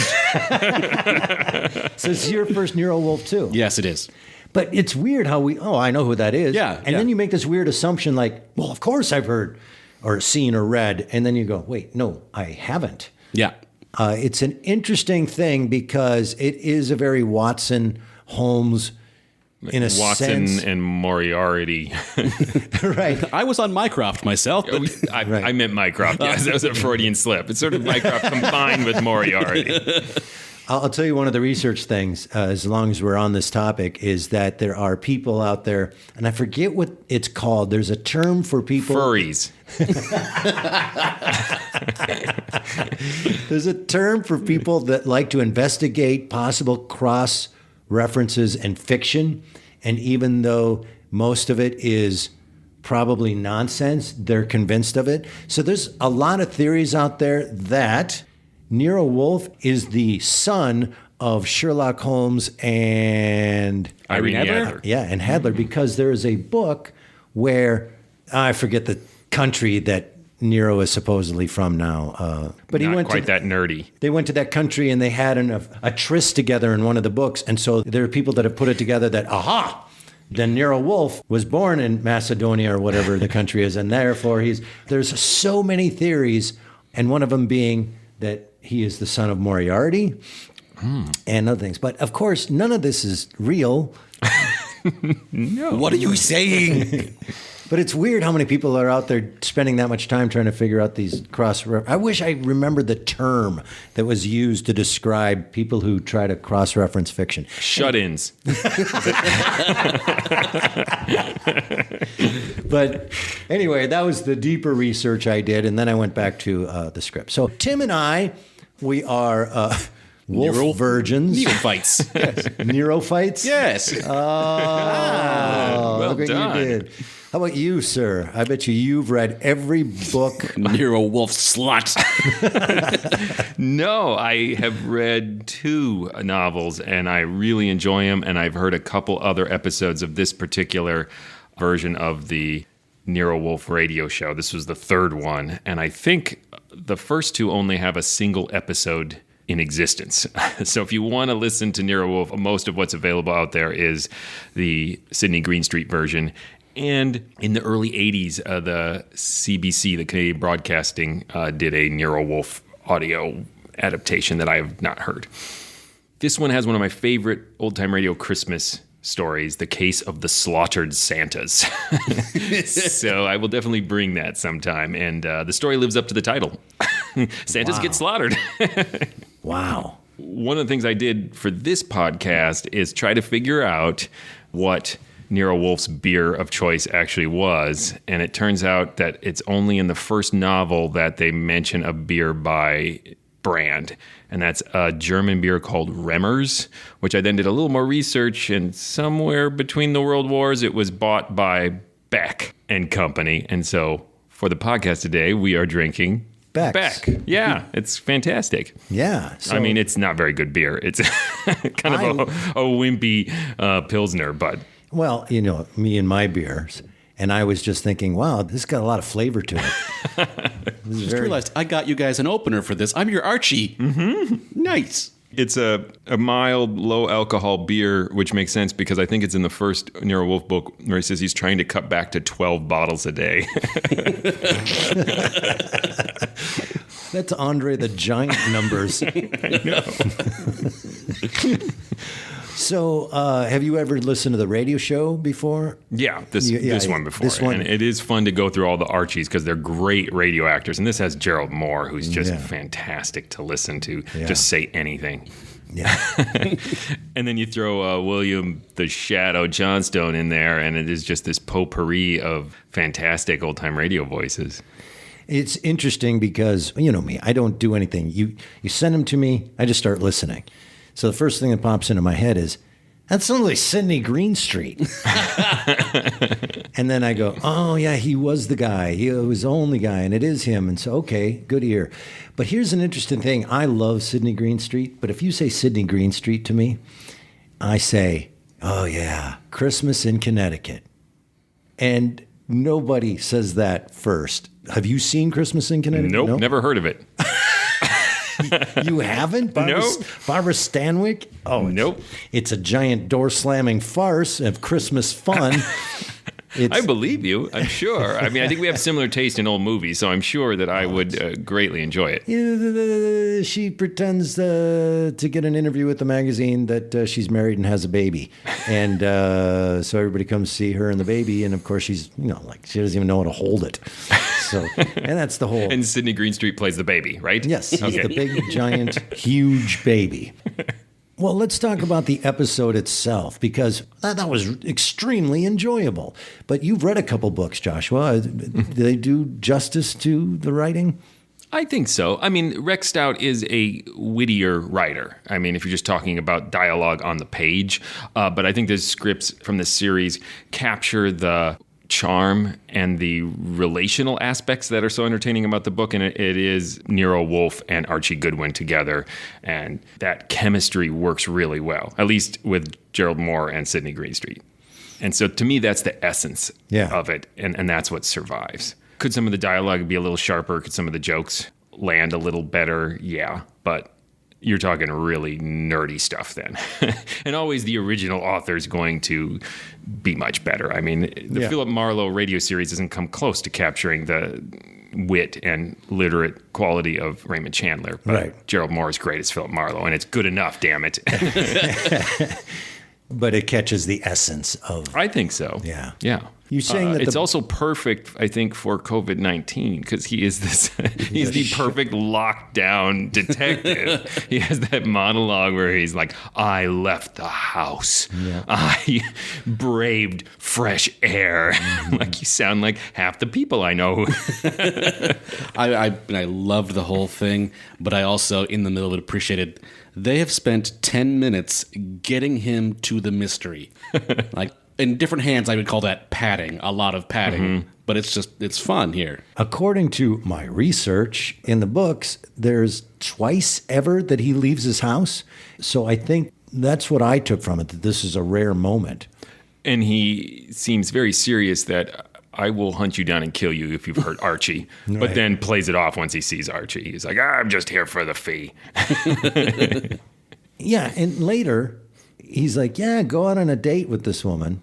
So it's your first Nero Wolfe, too? Yes, it is. But it's weird how I know who that is. Yeah. And then you make this weird assumption like, well, of course I've heard or seen or read. And then you go, wait, no, I haven't. Yeah. It's an interesting thing because it is a very Watson, Holmes, in a Watson sense. and Moriarty. Right. I was on Mycroft myself. But I meant Mycroft. Yes, that was a Freudian slip. It's sort of Mycroft combined with Moriarty. I'll tell you one of the research things, as long as we're on this topic, is that there are people out there, and I forget what it's called. There's a term for people. Furries. There's a term for people that like to investigate possible cross references and fiction. And even though most of it is probably nonsense. They're convinced of it. So there's a lot of theories out there that Nero Wolfe is the son of Sherlock Holmes and Irene Adler. Yeah, and Hadler, because there is a book where I forget the country that Nero is supposedly from now. But Not he went quite that nerdy. They went to that country and they had a tryst together in one of the books. And so there are people that have put it together that, then Nero Wolfe was born in Macedonia or whatever the country is. And therefore there's so many theories. And one of them being that he is the son of Moriarty and other things. But of course, none of this is real. No. What are you saying? But it's weird how many people are out there spending that much time trying to figure out these I wish I remembered the term that was used to describe people who try to cross-reference fiction. Shut-ins. But anyway, that was the deeper research I did, and then I went back to the script. So Tim and I, we are wolf virgins. Neophytes. Yes. Neophytes? Yes. Oh, Well look what done. you did. How about you, sir? I bet you've read every book. Nero Wolfe slut. No, I have read 2 novels, and I really enjoy them, and I've heard a couple other episodes of this particular version of the Nero Wolfe radio show. This was the 3rd one, and I think the first 2 only have a single episode in existence. So if you want to listen to Nero Wolfe, most of what's available out there is the Sydney Greenstreet version. And in the early 80s, the CBC, the Canadian Broadcasting, did a Nero Wolfe audio adaptation that I have not heard. This one has one of my favorite old-time radio Christmas stories, The Case of the Slaughtered Santas. So I will definitely bring that sometime. And the story lives up to the title. Santas get slaughtered. Wow. One of the things I did for this podcast is try to figure out what Nero Wolfe's beer of choice actually was. And it turns out that it's only in the first novel that they mention a beer by brand. And that's a German beer called Remmers, which I then did a little more research. And somewhere between the world wars, it was bought by Beck and Company. And so for the podcast today, we are drinking Beck. Yeah, it's fantastic. Yeah. So, I mean, it's not very good beer. It's kind of a wimpy Pilsner, but... Well, you know, me and my beers, and I was just thinking, wow, this got a lot of flavor to it. Just realized I got you guys an opener for this. I'm your Archie. Mm-hmm. Nice. It's a mild, low-alcohol beer, which makes sense because I think it's in the first Nero Wolfe book where he says he's trying to cut back to 12 bottles a day. That's Andre the Giant numbers. I know. So, have you ever listened to the radio show before? Yeah, this one before. This one. And it is fun to go through all the Archies because they're great radio actors. And this has Gerald Moore, who's just fantastic to listen to, just say anything. Yeah. And then you throw William the Shadow Johnstone in there, and it is just this potpourri of fantastic old-time radio voices. It's interesting because, you know me, I don't do anything. You send them to me, I just start listening. So the first thing that pops into my head is, that sounds like Sydney Greenstreet. And then I go, oh, yeah, he was the guy. He was the only guy, and it is him. And so, okay, good ear. But here's an interesting thing. I love Sydney Greenstreet, but if you say Sydney Greenstreet to me, I say, oh, yeah, Christmas in Connecticut. And nobody says that first. Have you seen Christmas in Connecticut? Nope, never heard of it. You haven't? Barbara Stanwyck? Oh, nope. It's a giant door-slamming farce of Christmas fun. I believe you, I'm sure. I mean, I think we have similar taste in old movies, so I'm sure that I would greatly enjoy it. She pretends to get an interview with the magazine that she's married and has a baby. And so everybody comes see her and the baby, and of course she's, like she doesn't even know how to hold it. So, and that's the whole... And Sydney Greenstreet plays the baby, right? Yes, he's the big, giant, huge baby. Well, let's talk about the episode itself, because that was extremely enjoyable. But you've read a couple books, Joshua. Do they do justice to the writing? I think so. I mean, Rex Stout is a wittier writer. I mean, if you're just talking about dialogue on the page. But I think the scripts from this series capture the charm and the relational aspects that are so entertaining about the book, and it is Nero Wolfe and Archie Goodwin together, and that chemistry works really well, at least with Gerald Moore and Sidney Greenstreet. And so to me, that's the essence of it, and that's what survives. Could some of the dialogue be a little sharper? Could some of the jokes land a little better? Yeah, but you're talking really nerdy stuff then. And always the original author is going to be much better. I mean, the Philip Marlowe radio series doesn't come close to capturing the wit and literate quality of Raymond Chandler. But Gerald Moore is great as Philip Marlowe, and it's good enough, damn it. But it catches the essence of... I think so. Yeah. Yeah. You're saying that it's also perfect, I think, for COVID-19 because he is this. He's the perfect lockdown detective. He has that monologue where he's like, "I left the house. Yeah. I braved fresh air." Mm-hmm. Like you sound like half the people I know. I loved the whole thing, but I also, in the middle of it, appreciated they have spent 10 minutes getting him to the mystery. Like. In different hands, I would call that padding, a lot of padding, but it's fun here. According to my research in the books, there's twice ever that he leaves his house. So I think that's what I took from it, that this is a rare moment. And he seems very serious that I will hunt you down and kill you if you've hurt Archie, but then plays it off once he sees Archie. He's like, I'm just here for the fee. Yeah, and later, he's like, yeah, go out on a date with this woman.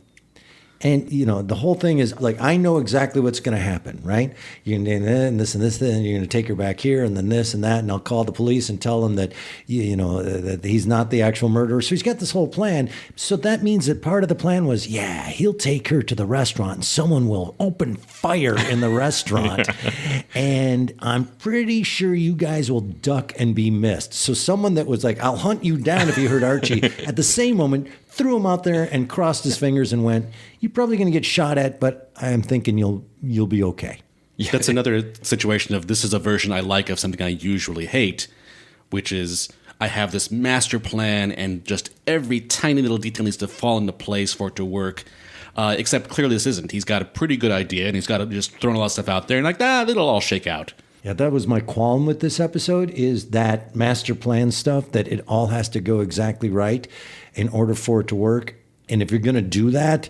And, you know, the whole thing is like, I know exactly what's going to happen, right? You're going to do this and this, and you're going to take her back here and then this and that. And I'll call the police and tell them that, that he's not the actual murderer. So he's got this whole plan. So that means that part of the plan was, he'll take her to the restaurant and someone will open fire in the restaurant. And I'm pretty sure you guys will duck and be missed. So someone that was like, I'll hunt you down if you hurt Archie, at the same moment, threw him out there and crossed his fingers and went, you're probably going to get shot at, but I'm thinking you'll be okay. Yeah. That's another situation of this is a version I like of something I usually hate, which is I have this master plan and just every tiny little detail needs to fall into place for it to work. Except clearly this isn't. He's got a pretty good idea and he's got just thrown a lot of stuff out there and like, it'll all shake out. Yeah, that was my qualm with this episode is that master plan stuff, that it all has to go exactly right in order for it to work. And if you're going to do that,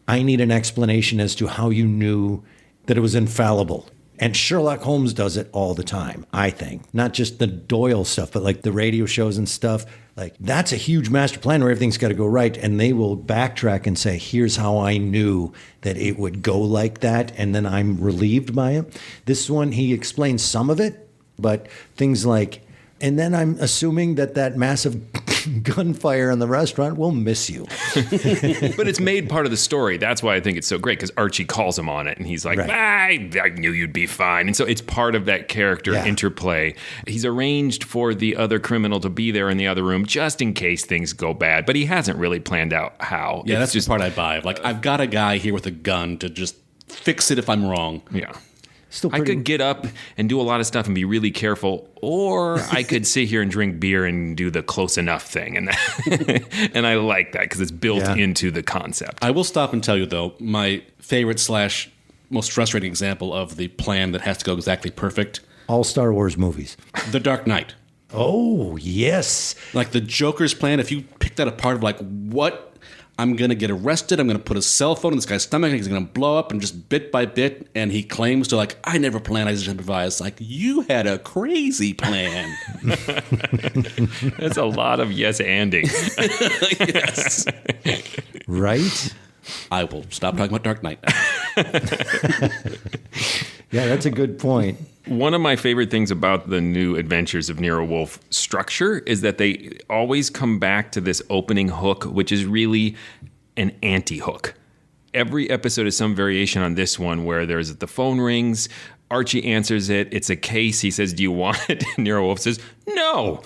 I need an explanation as to how you knew that it was infallible. And Sherlock Holmes does it all the time, I think. Not just the Doyle stuff, but like the radio shows and stuff. Like that's a huge master plan where everything's got to go right. And they will backtrack and say, here's how I knew that it would go like that. And then I'm relieved by it. This one, he explains some of it, but things like, and then I'm assuming that massive gunfire in the restaurant will miss you. But it's made part of the story. That's why I think it's so great, because Archie calls him on it, and he's like, I knew you'd be fine. And so it's part of that character interplay. He's arranged for the other criminal to be there in the other room just in case things go bad, but he hasn't really planned out how. Yeah, that's just the part I buy. Like, I've got a guy here with a gun to just fix it if I'm wrong. Yeah. I could get up and do a lot of stuff and be really careful, or I could sit here and drink beer and do the close enough thing. And and I like that because it's built into the concept. I will stop and tell you, though, my favorite / most frustrating example of the plan that has to go exactly perfect. All Star Wars movies. The Dark Knight. Oh, yes. Like the Joker's plan, if you pick that apart of like, what? I'm going to get arrested. I'm going to put a cell phone in this guy's stomach. And he's going to blow up, and just bit by bit. And he claims to like, I never planned, I just improvised. Like, you had a crazy plan. That's a lot of yes-anding. Yes. Right? I will stop talking about Dark Knight. Yeah, that's a good point. One of my favorite things about the new Adventures of Nero Wolfe structure is that they always come back to this opening hook, which is really an anti-hook. Every episode is some variation on this one where there's the phone rings, Archie answers it, it's a case, he says, do you want it? And Nero Wolfe says, no.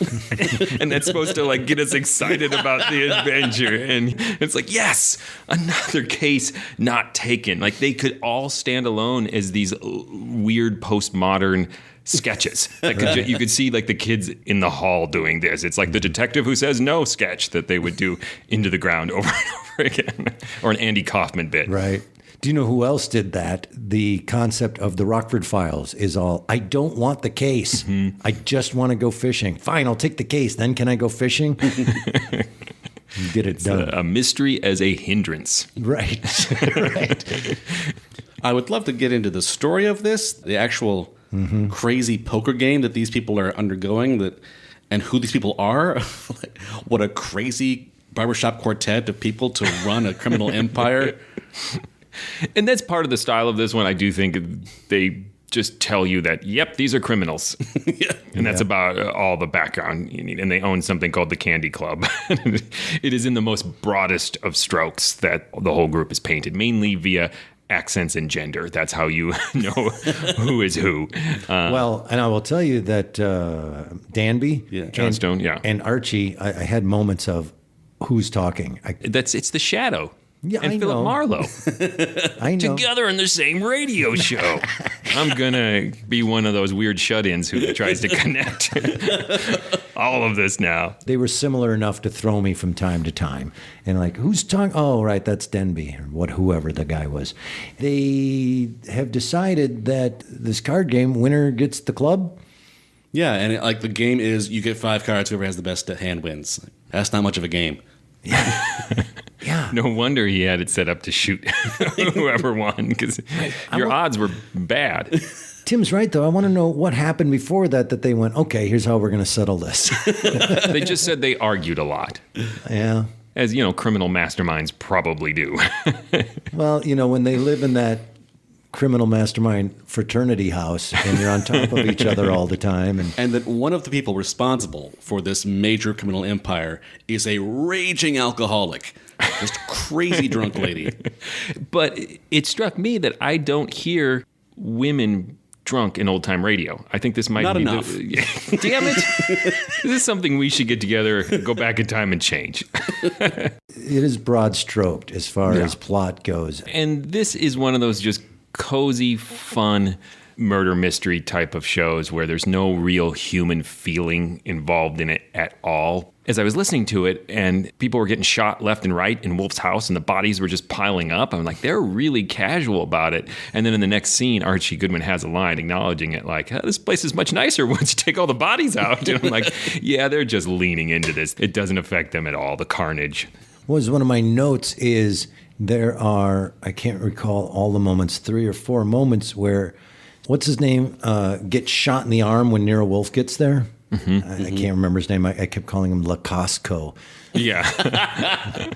And that's supposed to like get us excited about the adventure. And it's like, yes, another case not taken. Like they could all stand alone as these weird postmodern sketches. Like you could see like the kids in the hall doing this. It's like the detective who says no sketch that they would do into the ground over and over again. Or an Andy Kaufman bit. Right. Do you know who else did that? The concept of the Rockford Files is all, I don't want the case. I just want to go fishing. Fine, I'll take the case. Then can I go fishing? Get it done. A mystery as a hindrance. Right. Right. I would love to get into the story of this, the actual crazy poker game that these people are undergoing, and who these people are. What a crazy barbershop quartet of people to run a criminal empire. And that's part of the style of this one. I do think they just tell you that, yep, these are criminals. And that's about all the background you need. And they own something called the Candy Club. It is in the most broadest of strokes that the whole group is painted, mainly via accents and gender. That's how you know who is who. Well, and I will tell you that Danby, Johnstone, and Archie, I had moments of who's talking. It's the Shadow. Yeah, and I Philip know. Marlowe. I know. Together in the same radio show. I'm going to be one of those weird shut-ins who tries to connect all of this now. They were similar enough to throw me from time to time. And like, who's talking? Oh, right, that's Denby, or whoever the guy was. They have decided that this card game, winner gets the club. Yeah, and the game is you get 5 cards, whoever has the best hand wins. That's not much of a game. Yeah. No wonder he had it set up to shoot whoever won, because your odds were bad. Tim's right, though. I want to know what happened before that they went, okay, here's how we're going to settle this. They just said they argued a lot. Yeah. As, criminal masterminds probably do. Well, when they live in that criminal mastermind fraternity house and you're on top of each other all the time. And that one of the people responsible for this major criminal empire is a raging alcoholic. Just crazy drunk lady. But it struck me that I don't hear women drunk in old-time radio. I think this might Not be enough. Damn it. This is something we should get together, go back in time and change. It is broad-stroked as far as plot goes. And this is one of those just cozy, fun murder mystery type of shows where there's no real human feeling involved in it at all. As I was listening to it and people were getting shot left and right in Wolfe's house and the bodies were just piling up, I'm like, they're really casual about it. And then in the next scene, Archie Goodwin has a line acknowledging it like, this place is much nicer once you take all the bodies out. And I'm like, yeah, they're just leaning into this. It doesn't affect them at all, the carnage. Was one of my notes is there are, I can't recall all the moments, 3 or 4 moments where, what's his name, gets shot in the arm when Nero Wolfe gets there. I can't remember his name. I kept calling him Lacosco. Yeah.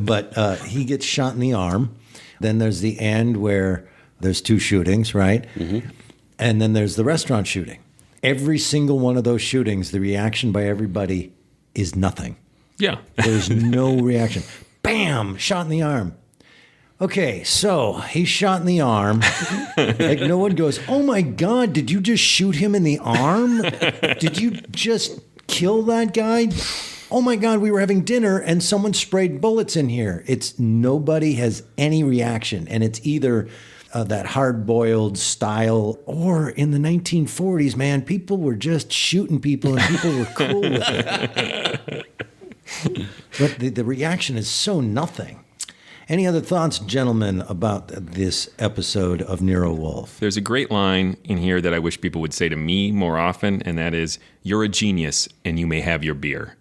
But he gets shot in the arm. Then there's the end where there's 2 shootings, right? And then there's the restaurant shooting. Every single one of those shootings, the reaction by everybody is nothing. Yeah. There's no reaction. Bam! Shot in the arm. Okay, so he's shot in the arm. Like no one goes, oh my God, did you just shoot him in the arm? Did you just kill that guy? Oh my God, we were having dinner and someone sprayed bullets in here. Nobody has any reaction. And it's either that hard-boiled style or in the 1940s, man, people were just shooting people and people were cool with it. But the reaction is so nothing. Any other thoughts, gentlemen, about this episode of Nero Wolfe? There's a great line in here that I wish people would say to me more often, and that is, you're a genius and you may have your beer.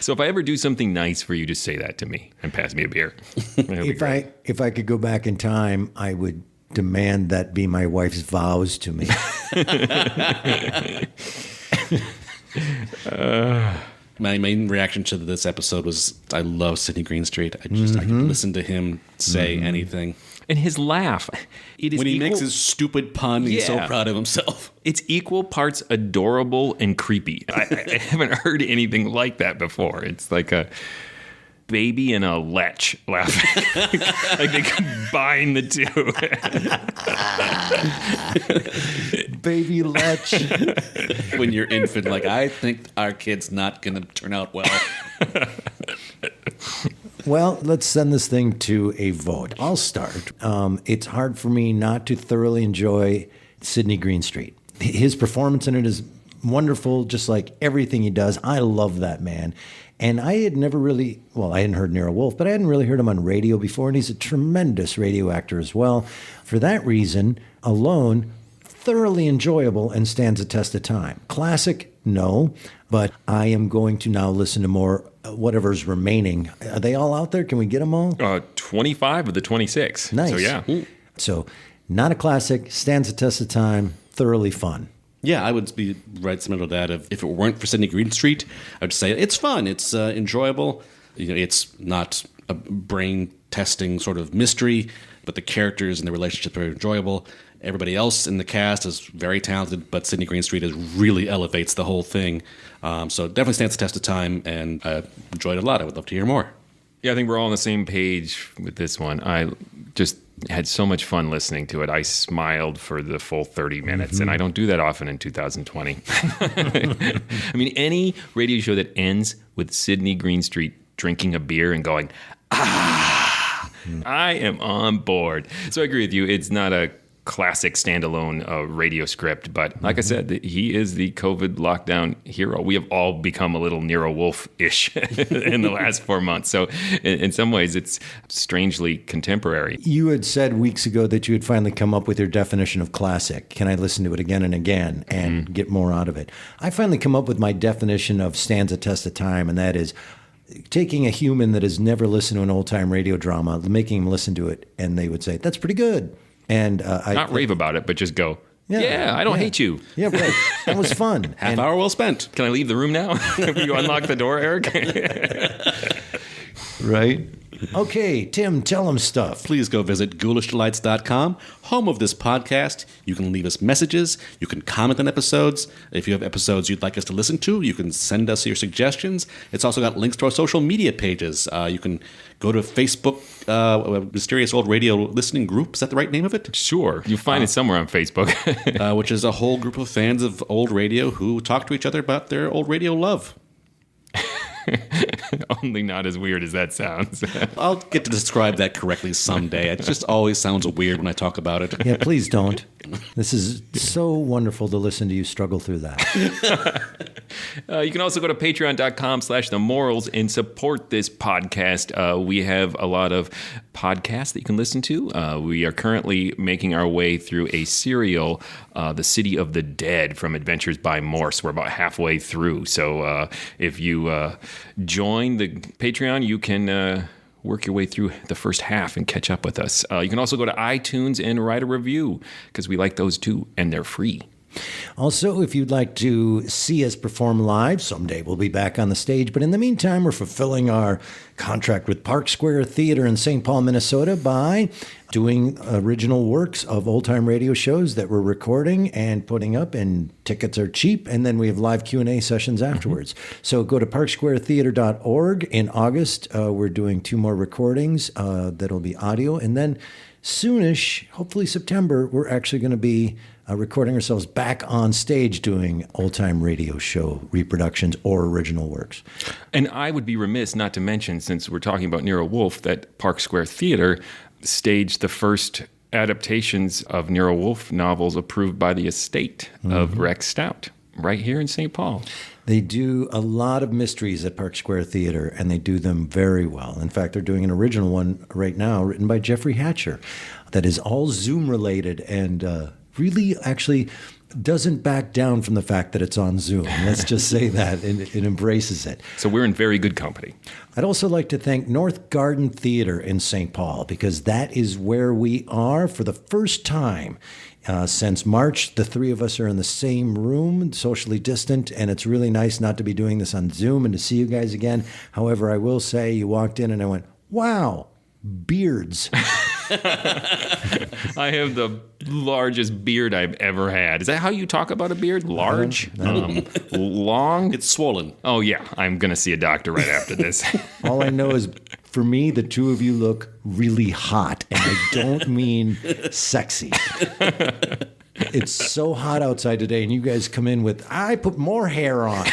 So if I ever do something nice for you, just say that to me and pass me a beer. If I could go back in time, I would demand that be my wife's vows to me. My main reaction to this episode was I love Sidney Greenstreet. I could listen to him say anything. And his laugh. When he makes his stupid pun, he's so proud of himself. It's equal parts adorable and creepy. I haven't heard anything like that before. It's like a baby and a lech laughing. Like they combine the two. Baby lech. When you're infant, like, I think our kid's not going to turn out well. Well, let's send this thing to a vote. I'll start. It's hard for me not to thoroughly enjoy Sidney Greenstreet. His performance in it is wonderful, just like everything he does. I love that man. And I had never really, well, I hadn't heard Nero Wolfe, but I hadn't really heard him on radio before, and he's a tremendous radio actor as well. For that reason alone, thoroughly enjoyable and stands the test of time. Classic, no, but I am going to now listen to more, whatever's remaining. Are they all out there? Can we get them all? 25 of the 26. Nice. So, yeah. So, not a classic, stands the test of time, thoroughly fun. Yeah, I would be right similar to that. If it weren't for Sidney Greenstreet, I would say it's fun. It's enjoyable. It's not a brain-testing sort of mystery, but the characters and the relationships are enjoyable. Everybody else in the cast is very talented, but Sidney Greenstreet really elevates the whole thing. So it definitely stands the test of time, and I enjoyed it a lot. I would love to hear more. Yeah, I think we're all on the same page with this one. I just had so much fun listening to it. I smiled for the full 30 minutes, and I don't do that often in 2020. I mean, any radio show that ends with Sidney Greenstreet drinking a beer and going, I am on board. So I agree with you. It's not a classic standalone radio script, but like I said, he is the COVID lockdown hero. We have all become a little Nero Wolfe-ish in the last 4 months. So in some ways, it's strangely contemporary. You had said weeks ago that you had finally come up with your definition of classic. Can I listen to it again and again and get more out of it? I finally come up with my definition of stands the test of time, and that is taking a human that has never listened to an old-time radio drama, making him listen to it, and they would say, that's pretty good. And not rave about it, but just go, yeah, I don't hate you. Yeah, right. That was fun. Half hour well spent. Can I leave the room now? You unlock the door, Eric? Right. Okay, Tim, tell them stuff. Please go visit ghoulishdelights.com, home of this podcast. You can leave us messages. You can comment on episodes. If you have episodes you'd like us to listen to, you can send us your suggestions. It's also got links to our social media pages. You can go to Facebook, Mysterious Old Radio Listening Group. Is that the right name of it? Sure. You find it somewhere on Facebook. Which is a whole group of fans of old radio who talk to each other about their old radio love. Only not as weird as that sounds. I'll get to describe that correctly someday. It just always sounds weird when I talk about it. Yeah, please don't. This is so wonderful to listen to you struggle through that. You can also go to patreon.com/themorals and support this podcast. We have a lot of podcasts that you can listen to. We are currently making our way through a serial, The City of the Dead from Adventures by Morse. We're about halfway through. So if you join the Patreon, you can work your way through the first half and catch up with us. You can also go to iTunes and write a review because we like those too, and they're free. Also, if you'd like to see us perform live, someday we'll be back on the stage. But in the meantime, we're fulfilling our contract with Park Square Theater in St. Paul, Minnesota by doing original works of old-time radio shows that we're recording and putting up, and tickets are cheap. And then we have live Q&A sessions afterwards. So go to parksquaretheater.org. In August, we're doing 2 more recordings that'll be audio. And then soonish, hopefully September, we're actually going to be recording ourselves back on stage doing old-time radio show reproductions or original works. And I would be remiss not to mention, since we're talking about Nero Wolfe, that Park Square Theater staged the first adaptations of Nero Wolfe novels approved by the estate of Rex Stout right here in St. Paul. They do a lot of mysteries at Park Square Theater, and they do them very well. In fact, they're doing an original one right now written by Jeffrey Hatcher that is all Zoom-related and really actually doesn't back down from the fact that it's on Zoom. Let's just say that. It embraces it. So we're in very good company. I'd also like to thank North Garden Theater in St. Paul, because that is where we are for the first time since March. The 3 of us are in the same room, socially distant, and it's really nice not to be doing this on Zoom and to see you guys again. However, I will say you walked in and I went, wow, beards. I have the largest beard I've ever had. Is that how you talk about a beard? Large? Long? It's swollen. Oh, yeah. I'm going to see a doctor right after this. All I know is, for me, the 2 of you look really hot, and I don't mean sexy. It's so hot outside today, and you guys come in with, I put more hair on.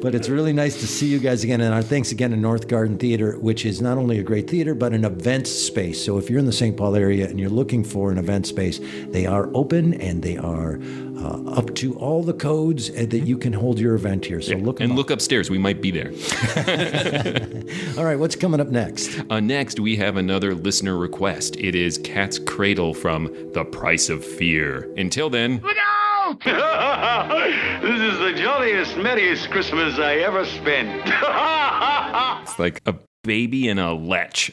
But it's really nice to see you guys again. And our thanks again to North Garden Theater, which is not only a great theater, but an event space. So if you're in the St. Paul area and you're looking for an event space, they are open and they are up to all the codes that you can hold your event here. So look upstairs. We might be there. All right, what's coming up next? Next, we have another listener request. It is Cat's Cradle from The Price of Fear. Until then... Look out! This is the jolliest, merriest Christmas I ever spent. It's like a baby and a lech